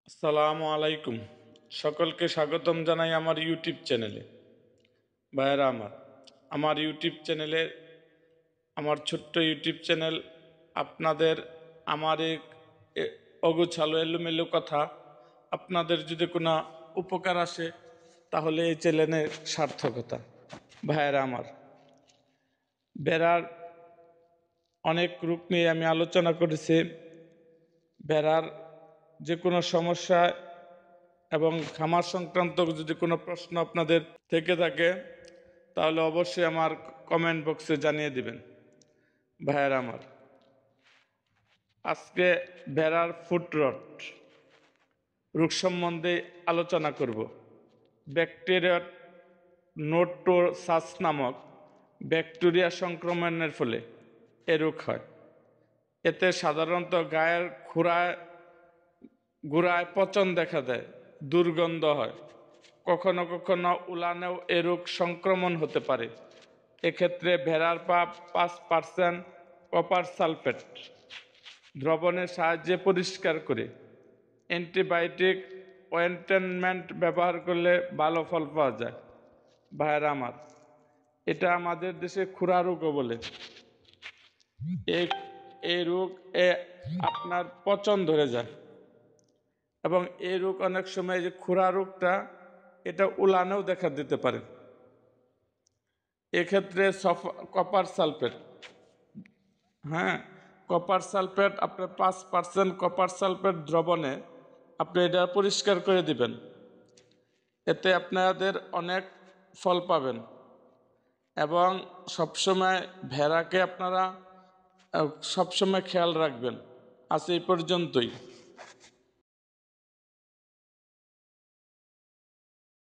আসসালামু আলাইকুম। সকলকে স্বাগতম জানাই আমার ইউটিউব চ্যানেলে। ভাইয়েরা আমার ইউটিউব চ্যানেলে, আমার ছোট্ট ইউটিউব চ্যানেল, আপনাদের আমার অগোছালো এলোমেলো কথা আপনাদের যদি কোনো উপকার আসে তাহলে এই চ্যানেলের সার্থকতা। ভাইয়েরা বেড়ার অনেক রূপ নিয়ে আমি আলোচনা করেছি। বেড়ার যে কোনো সমস্যা এবং খামার সংক্রান্ত যদি কোনো প্রশ্ন আপনাদের থেকে থাকে তাহলে অবশ্যই আমার কমেন্ট বক্সে জানিয়ে দিবেন। ভাইয়েরা আজকে ভেড়ার ফুট রট রোগ সম্বন্ধে আলোচনা করব। ব্যাকটেরিয়া নোটোসাস নামক ব্যাকটেরিয়া সংক্রমণের ফলে এ রোগ হয়। এতে সাধারণত গায়ের গোড়ায় পচন দেখা দেয়, দুর্গন্ধ হয়, কখনো কখনো উলানেও এ রোগ সংক্রমণ হতে পারে। এক্ষেত্রে ভেড়ার পা 5% কপার সালফেট দ্রবণের সাহায্যে পরিষ্কার করে অ্যান্টিবায়োটিক অয়েন্টমেন্ট ব্যবহার করলে ভালো ফল পাওয়া যায়। ভাইয়েরা এটা আমাদের দেশে খুরা রোগও বলে। এই রোগ আপনার পচন ধরে যায় এবং এই রোগ অনেক সময় যে খুরা রোগটা এটা উলানেও দেখা দিতে পারে। এক্ষেত্রে কপার সালফেট, কপার সালফেট আপনার 5% কপার সালফেট দ্রবণে আপনি এটা পরিষ্কার করে দিবেন। এতে আপনাদের অনেক ফল পাবেন এবং সবসময় ভেড়াকে আপনারা সবসময় খেয়াল রাখবেন। আজ এই পর্যন্তই।